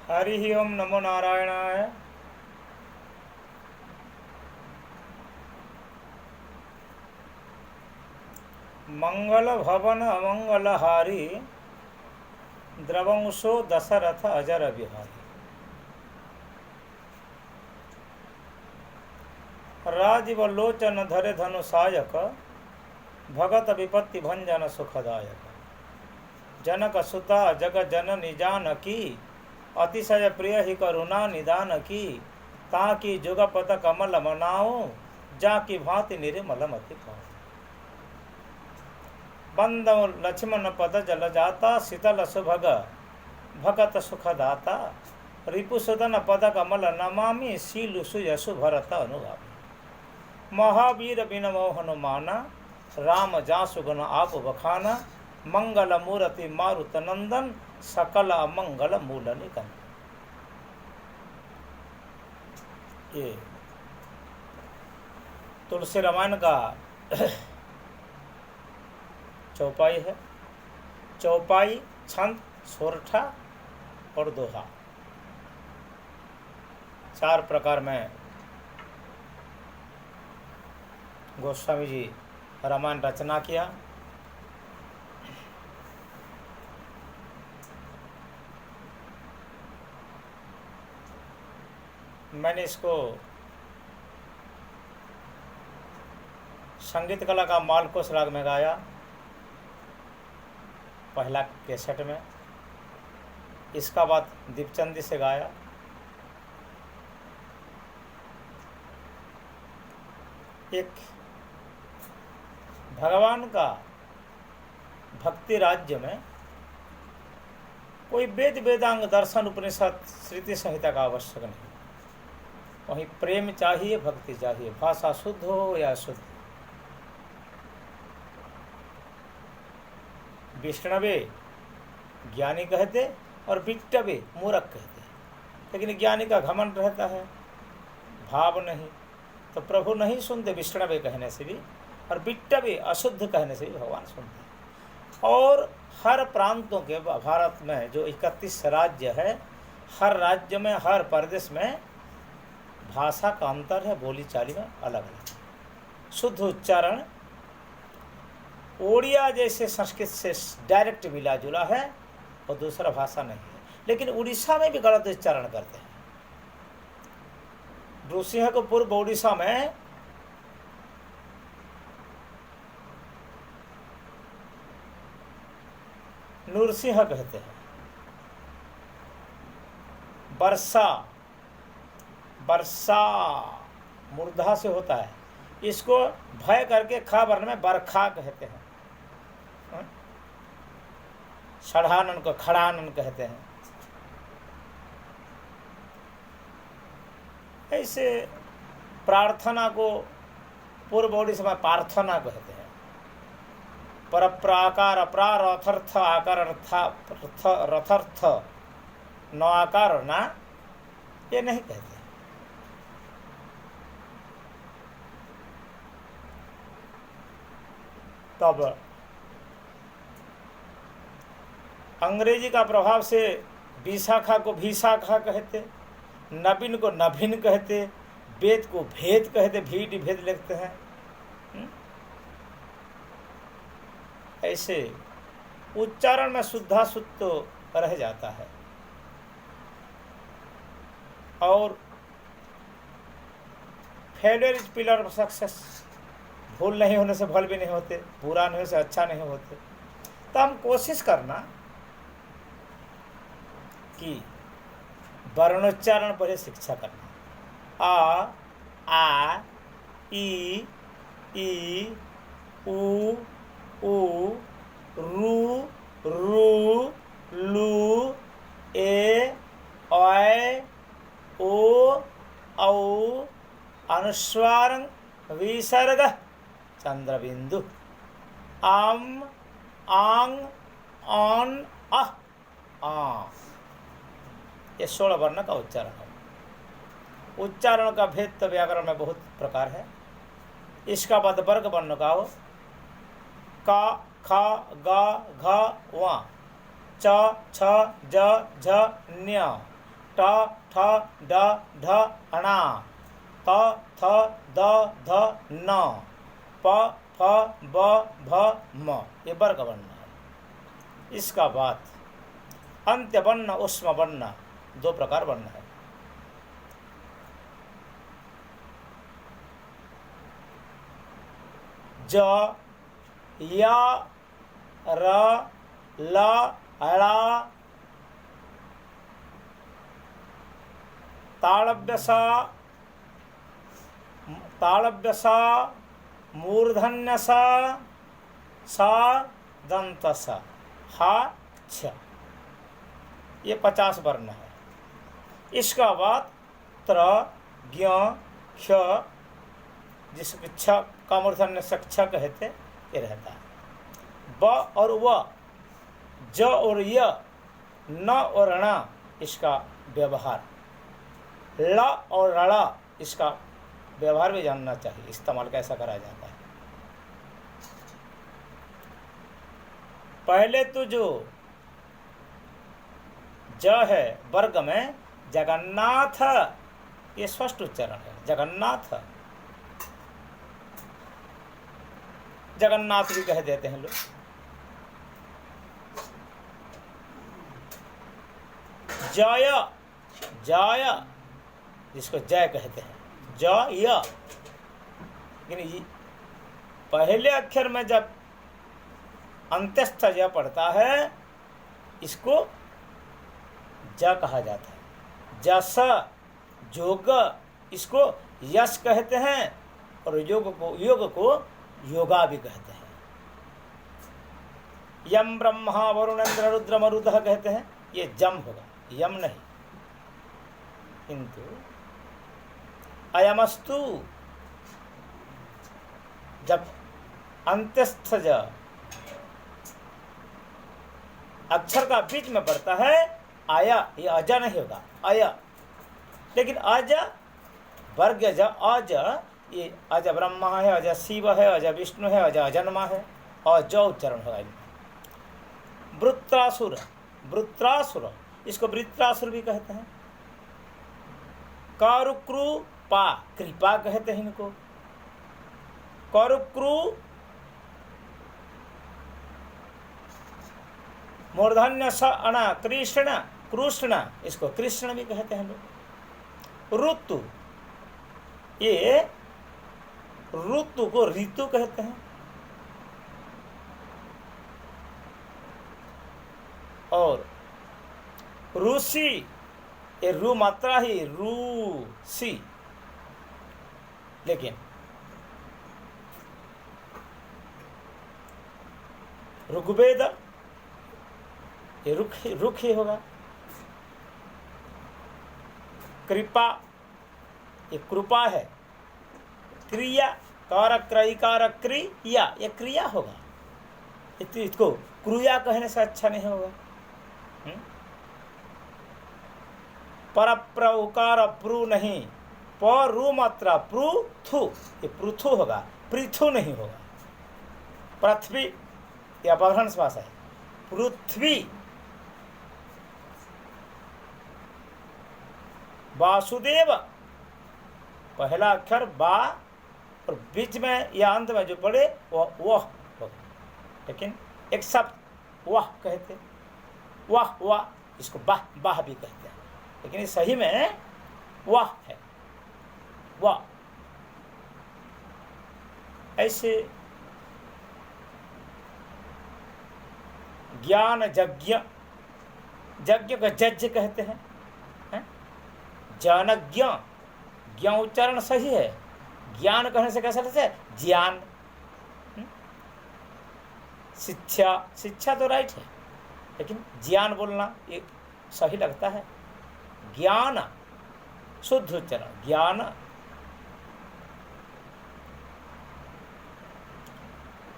हरि ओम नमो नारायणाय। मंगल भवन अमंगलहारी, द्रवंशो दशरथ अजर बिहारी। राजीव लोचन धरे धनुषायक, भगत विपत्ति भंजन सुखदायक। जनक सुता जग जननी जानकी, अतिशय प्रिय ही करुणा निदान की। ताकि जुगपत कमल मनाओ, जाकी भांति निर्मल मति पाओ। बंदौ लक्ष्मण पद जल जाता, शीतल सुभग भगत सुखदाता। रिपुसुदन पद कमल नमामि, शीलु सुयसु भरत अनुगामी। महावीर बिन मोहन माना, राम जासु गुण आप बखाना। मंगल मूर्ति मारुत नंदन, सकल अमंगल मूल निकंदन। ये तुलसी रामायण का चौपाई है। चौपाई, छंद, सोरठा और दोहा, 4 प्रकार में गोस्वामी जी रामायण रचना किया। मैंने इसको संगीत कला का मालकोस राग में गाया, पहला कैसेट में। इसका बाद दीपचंदी से गाया। एक भगवान का भक्ति राज्य में कोई वेद वेदांग दर्शन उपनिषद श्रुति संहिता का आवश्यक नहीं। वहीं प्रेम चाहिए, भक्ति चाहिए, भाषा शुद्ध हो या अशुद्ध। विष्णवे ज्ञानी कहते और विट्टवे मूर्ख कहते, लेकिन ज्ञानी का घमंड रहता है, भाव नहीं, तो प्रभु नहीं सुनते विष्णवे कहने से भी, और विट्टवे अशुद्ध कहने से भी भगवान सुनते। और हर प्रांतों के भारत में जो 31 राज्य है, हर राज्य में, हर प्रदेश में भाषा का अंतर है, बोली चाली में अलग अलग। शुद्ध उच्चारण ओडिया जैसे संस्कृत से डायरेक्ट मिला जुला है, और दूसरा भाषा नहीं है। लेकिन उड़ीसा में भी गलत उच्चारण करते हैं। नृसिंह को पूर्व उड़ीसा में नृसिंह कहते हैं। वर्षा, वर्षा मूर्धा से होता है, इसको भय करके खा वर्ण में बरखा कहते हैं। षडानन को खड़ानन कहते हैं। ऐसे प्रार्थना को पूर्व ओडिशा में प्रार्थना कहते हैं। पर प्राकार प्रार अथर्थ आकार रथर्थ न आकार ना, ये नहीं कहते। तब अंग्रेजी का प्रभाव से विशाखा को भीशाखा कहते, नवीन को नवीन कहते, वेद को भेद कहते, भीड भेद लिखते हैं। ऐसे उच्चारण में शुद्धाशुद्ध तो रह जाता है। और failure is pillar of success. भूल नहीं होने से फल भी नहीं होते, बुरा नहीं होने से अच्छा नहीं होते। तो हम कोशिश करना कि वर्णोच्चारण पर शिक्षा करना। आ ई उ रू रू लू ए ऐ ओ औ अनुस्वार विसर्ग चंद्रबिंदु आम आंग ऑन अह आ। ये 16 वर्ण का उच्चारण है। उच्चारण का भेद तो व्याकरण में बहुत प्रकार है। इसका बाद वर्ग वर्ण का हो, का खा गा घा वा, च छ ज झ न्य ट ठ ड ढ अणा त थ द ध न प फ ब भ म। ये वर्ग वर्ण है। इसका बाद अंत्य वर्ण उष्म वर्ण, दो प्रकार वर्ण है। ज य र ल ळ तालव्य स मूर्धन्य स दंत स हा छ। ये 50 वर्ण है। इसका बाद त्र ज्ञ क्ष, जिसको छ का मूर्धन्य से क्ष कहते, ये रहता है। ब और व, ज और य, न और ण, इसका व्यवहार, ल और ळ, इसका व्यवहार भी जानना चाहिए, इस्तेमाल कैसा करा जाता है। पहले तो जो ज है वर्ग में जगन्नाथ, ये स्पष्ट उच्चारण है, जगन्नाथ। जगन्नाथ भी कह देते हैं लोग। जय, जय, जिसको जय कहते हैं, जय। लेकिन पहले अक्षर में जब अंत्यस्थ ज पड़ता है, इसको ज कहा जाता है। जस, जोग, इसको यश कहते हैं, और योग को योगा भी कहते हैं। यम ब्रह्मा वरुणेन्द्र रुद्र मरुदः कहते हैं, ये जम होगा, यम नहीं। किंतु अयमस्तु जब अंत्यस्थ ज अक्षर का बीच में पड़ता है, आया, ये अज नहीं होगा, आया। लेकिन अज वर्ग ज, अज, ये अज ब्रह्मा है, अज शिव है, अज विष्णु है, अज अजन्मा है, और ज उच्चारण होगा इनमें। वृत्रासुर, वृत्रासुर, इसको वृत्रासुर भी कहते हैं। करुकृपा, कृपा कहते हैं इनको। करुक्रु मूर्धन्य स अणा कृष्ण, कृष्ण, इसको कृष्ण भी कहते हैं लोग। ऋतु, ये ऋतु को ऋतु कहते हैं। और ऋषि, ये रू मात्रा ही ऋषि, लेकिन ऋग्वेद, ये रुख ही होगा। कृपा, ये कृपा है। क्रिया, कारक क्रयिकारक क्रिया, ये क्रिया होगा। इसको क्रिया कहने से अच्छा नहीं होगा। परप्र उकार प्रु नहीं, परु मात्रा पृथु, ये पृथु होगा, पृथु नहीं होगा। पृथ्वी, यह अपभ्रंश भाषा है, पृथ्वी। वासुदेव, पहला अक्षर बा, और बीच में या अंत में जो पड़े वह होगा। लेकिन एक शब्द वह कहते, वह, इसको बाह, बाह भी कहते हैं, लेकिन सही में वह है, वह। ऐसे ज्ञान यज्ञ, यज्ञ को जज्ञ कहते हैं, ज्ञानज्ञ, ज्ञान उच्चारण सही है। ज्ञान कहने से कैसा लगता है, ज्ञान। शिक्षा, शिक्षा तो राइट है, लेकिन ज्ञान बोलना ये सही लगता है। ज्ञान शुद्ध उच्चारण, ज्ञान।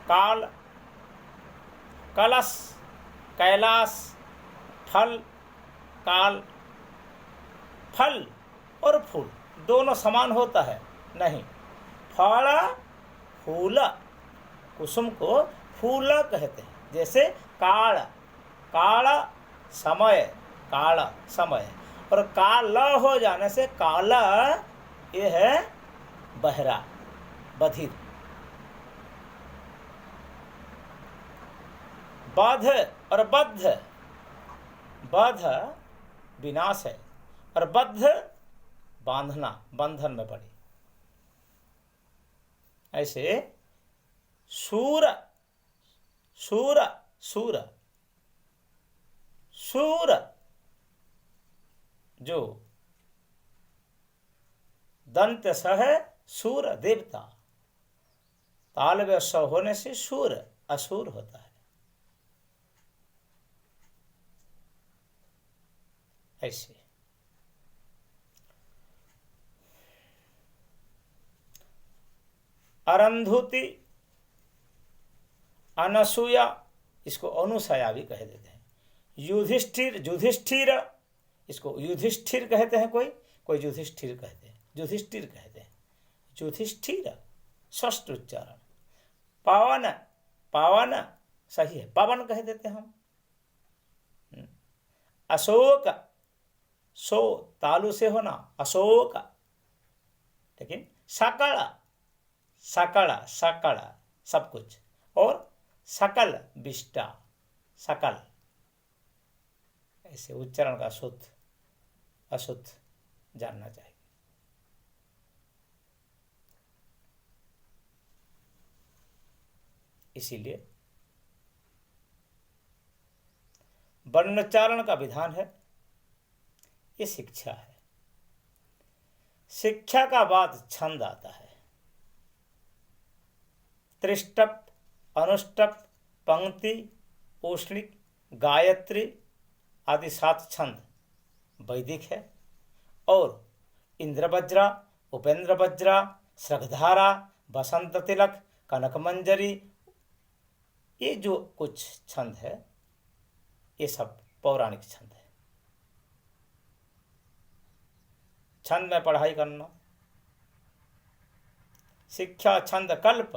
काल, कलश, कैलाश, फल, काल। फल और फूल दोनों समान होता है नहीं। फल, फूल, कुसुम को फूल कहते हैं। जैसे काल, काल समय, काल समय, और काल हो जाने से काला ये है बहरा, बधिर। बाध और बद्ध, बाध विनाश है और बद्ध बांधना, बंधन में पड़े। ऐसे शूर, शूर, शूर, शूर जो दंत स है, शूर देवता, ताल में स होने से शूर असुर होता है। ऐसे अरंधुति, अनसूया, इसको अनुसया भी कह देते हैं। युधिष्ठिर, युधिष्ठिर, इसको युधिष्ठिर कहते हैं, कोई युधिष्ठिर कहते हैं, युधिष्ठिर कहते हैं, युधिष्ठिर षष्ठ उच्चारण। पावन, पावन सही है, पावन कह देते हैं हम। अशोक, सो तालु से होना अशोक, लेकिन सकल, सकल, सकल सब कुछ, और सकल विष्टा, सकल, ऐसे उच्चारण का शुद्ध अशुद्ध जानना चाहिए। इसीलिए वर्णोच्चारण का विधान है, ये शिक्षा है। शिक्षा का बाद छंद आता है। त्रिष्टप, अनुष्टप, पंक्ति, औष्णिक, गायत्री आदि 7 छंद वैदिक है। और इंद्रवज्रा, उपेंद्र वज्रा, श्रगधारा, बसंत तिलक, कनक मंजरी, ये जो कुछ छंद है ये सब पौराणिक छंद है। छंद में पढ़ाई करना, शिक्षा छंद कल्प,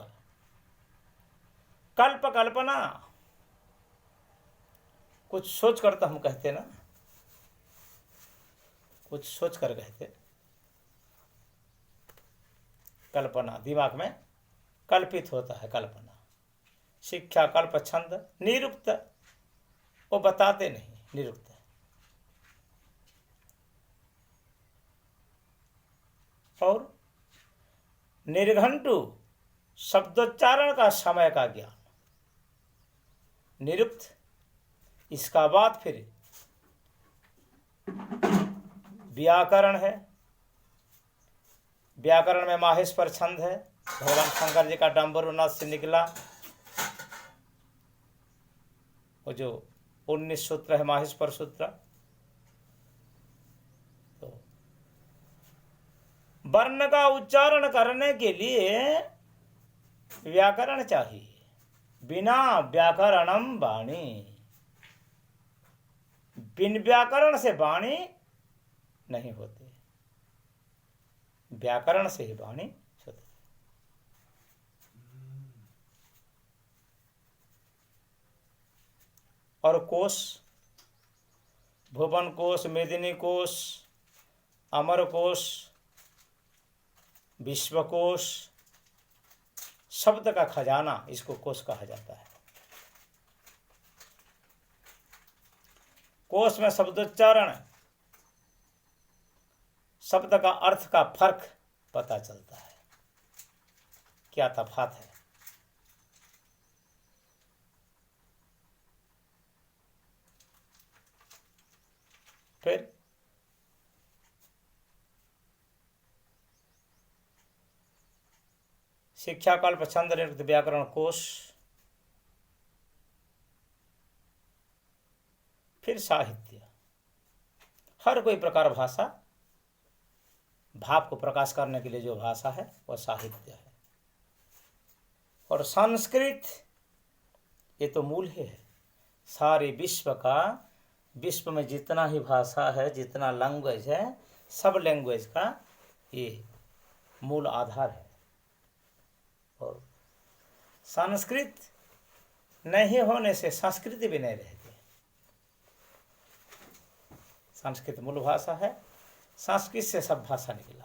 कल्प कल्पना, कुछ सोच कर तो हम कहते ना, कुछ सोच कर कहते, कल्पना दिमाग में कल्पित होता है, कल्पना। शिक्षा कल्प छंद निरुक्त, वो बताते नहीं, निरुक्त। और निर्घंटु शब्दोच्चारण का समय का ज्ञान, निरुक्त। इसका बाद फिर व्याकरण है। व्याकरण में माहेश्वर छंद है, भगवान शंकर जी का डम्बरुनाथ से निकला वो जो 19 सूत्र है, माहेश्वर सूत्र। तो वर्ण का उच्चारण करने के लिए व्याकरण चाहिए। बिना व्याकरणम वाणी, बिन व्याकरण से वाणी नहीं होती, व्याकरण से ही वाणी होती। और कोश, भुवन कोश, मेदिनी कोश, अमर कोश, विश्वकोश, शब्द का खजाना, इसको कोश कहा जाता है। कोश में शब्दोच्चारण, शब्द का अर्थ का फर्क पता चलता है, क्या तफात है। फिर शिक्षा कल्प छंद निरुक्त व्याकरण कोश, फिर साहित्य। हर कोई प्रकार भाषा, भाव को प्रकाश करने के लिए जो भाषा है वह साहित्य है। और संस्कृत ये तो मूल है सारे विश्व का। विश्व में जितना ही भाषा है, जितना लैंग्वेज है, सब लैंग्वेज का ये मूल आधार है। और संस्कृत नहीं होने से संस्कृति भी नहीं रहती। संस्कृत मूल भाषा है, संस्कृत से सब भाषा निकला,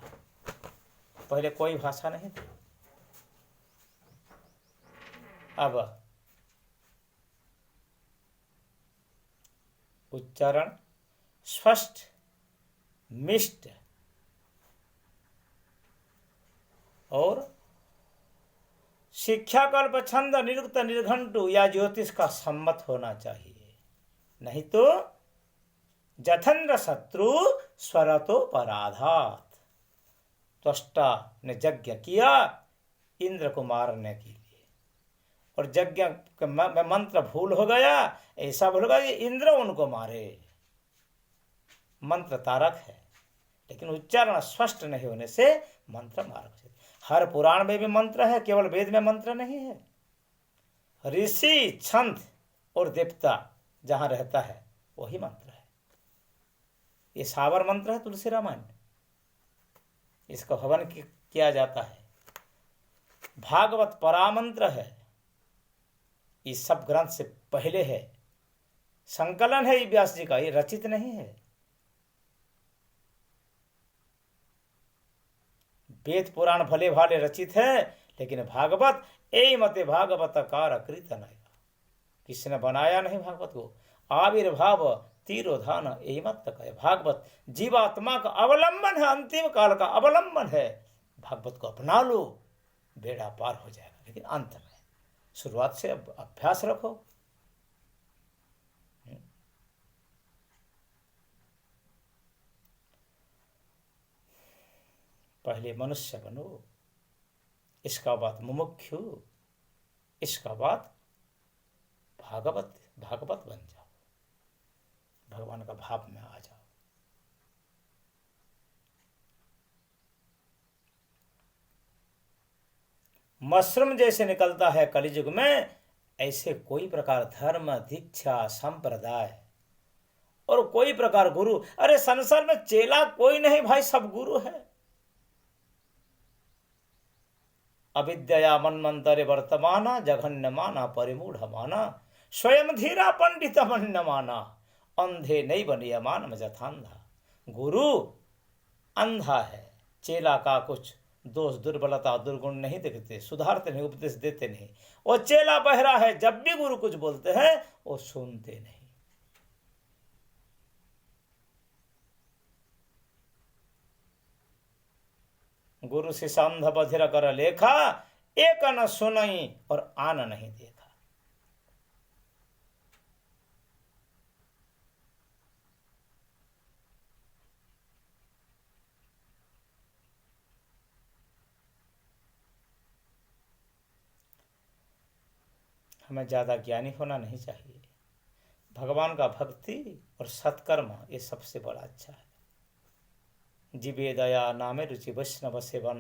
पहले कोई भाषा नहीं थी। अब उच्चारण स्पष्ट, मिष्ट और शिक्षा कल्प छंद निरुक्त निर्घंटु या ज्योतिष का सम्मत होना चाहिए, नहीं तो जथन्द्र शत्रु स्वरतो पराधात। त्वष्टा ने यज्ञ किया इंद्र को मारने के लिए, और यज्ञ में मंत्र भूल हो गया, ऐसा भूल गया कि इंद्र उनको मारे। मंत्र तारक है, लेकिन उच्चारण स्पष्ट नहीं होने से मंत्र मारक है। हर पुराण में भी मंत्र है, केवल वेद में मंत्र नहीं है। ऋषि, छंद और देवता जहां रहता है वही मंत्र है। ये सावर मंत्र है तुलसी रामायण, इसका हवन किया जाता है। भागवत परामंत्र है, ये सब ग्रंथ से पहले है, संकलन है ये व्यास जी का, ये रचित नहीं है। वेद पुराण भले भाले रचित है, लेकिन भागवत ए मते भागवत कार कृत नया, किसने बनाया नहीं भागवत को। आविर्भाव तीरोधान ए मत कहे। भागवत जीवात्मा का अवलंबन है, अंतिम काल का अवलंबन है। भागवत को अपना लो, बेड़ा पार हो जाएगा। लेकिन अंत में शुरुआत से अब अभ्यास रखो। पहले मनुष्य बनो, इसका बाद मुमुक्षु, इसका बाद भागवत बन जाओ, भगवान का भाव में आ जाओ। मशरूम जैसे निकलता है कलियुग में, ऐसे कोई प्रकार धर्म, दीक्षा, संप्रदाय और कोई प्रकार गुरु। अरे संसार में चेला कोई नहीं भाई, सब गुरु है। अविद्या मन्वंतरे वर्तमाना, जघन्य माना परिमूढ़ माना, स्वयं धीरा पंडित मन्य माना, अंधे नहीं बनिया मान जथांधा। गुरु अंधा है, चेला का कुछ दोष दुर्बलता दुर्गुण नहीं देखते, सुधारते नहीं, उपदेश देते नहीं। वो चेला बहरा है, जब भी गुरु कुछ बोलते हैं वो सुनते नहीं। गुरु शिष्य अंध बधिर कर लेखा, एक न सुनई और आन नहीं देखा। हमें ज़्यादा ज्ञानी होना नहीं चाहिए। भगवान का भक्ति और सत्कर्म ये सबसे बड़ा अच्छा है। जीवे दया नामे रुचि वैष्णव सेवन,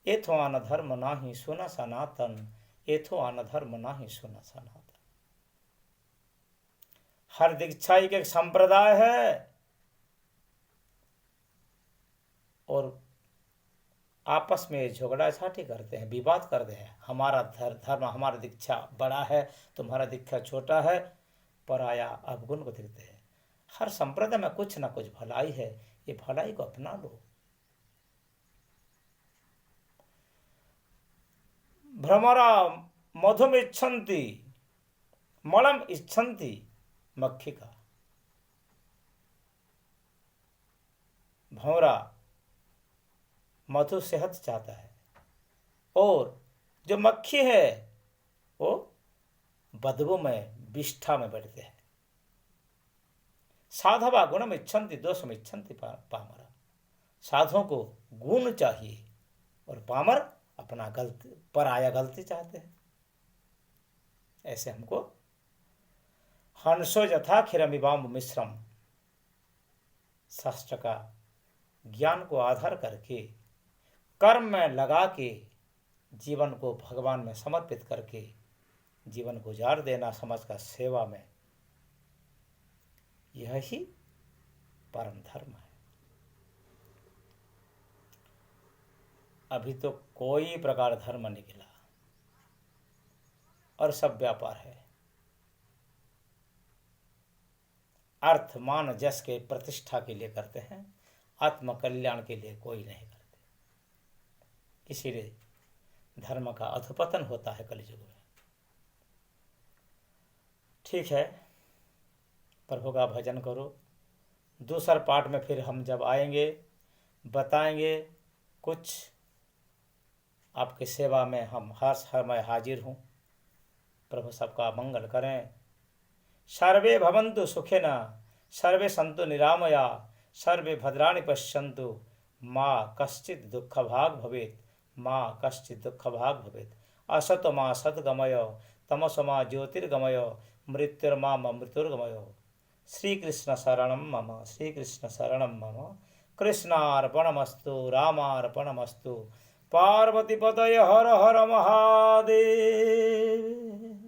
एथो आन धर्म नाही सुना सनातन, एथो आन धर्म नाही सुना सनातन। हर दीक्षा एक एक संप्रदाय है, और आपस में झगड़ा झाटी करते हैं, विवाद करते हैं। हमारा धर्म, हमारा दीक्षा बड़ा है, तुम्हारा दीक्षा छोटा है, पराया अवगुण को देखते हैं। हर संप्रदाय में कुछ ना कुछ भलाई है, ये भलाई को अपना लो। भ्रमरा मधुम इच्छन्ति मलम इच्छन्ति मक्खिका। भंवरा मधु सेहत चाहता है, और जो मक्खी है वो बदबू में, विष्ठा में बैठते हैं। साधवा गुणम इच्छन्ति दोषम इच्छन्ति पामरा। साधुओं को गुण चाहिए, और पामर अपना गलती, पराया गलती चाहते हैं। ऐसे हमको हंसो यथा क्षीरमिवाम्ब मिश्रम, शास्त्र का ज्ञान को आधार करके, कर्म में लगा के, जीवन को भगवान में समर्पित करके जीवन गुजार देना, समाज का सेवा में, यही परम धर्म है। अभी तो कोई प्रकार धर्म निकला और सब व्यापार है। अर्थ मान जस के प्रतिष्ठा के लिए करते हैं, आत्म कल्याण के लिए कोई नहीं करते। इसीलिए धर्म का अधपतन होता है कलयुग में। ठीक है, प्रभु का भजन करो। दूसरा पार्ट में फिर हम जब आएंगे बताएंगे कुछ। आपकी सेवा में हम हर समय हाजिर हूँ। प्रभु सबका मंगल करें। सर्वे भवन्तु सुखिनः, सर्वे सन्तु निरामया, सर्वे भद्राणि पश्यन्तु, माँ कश्चित् दुःखभाग् भवेत्, माँ कश्चित् दुःखभाग् भवेत्। असतो मा सद्गमय, तमसो मा ज्योतिर्गमय, मृत्युर्मा मृत्युर्गमय। श्री कृष्ण शरणं मम, श्री कृष्ण शरणं मम। कृष्णार्पणमस्तु, रामार्पणमस्तु। पार्वतीपतये हर हर महादेव।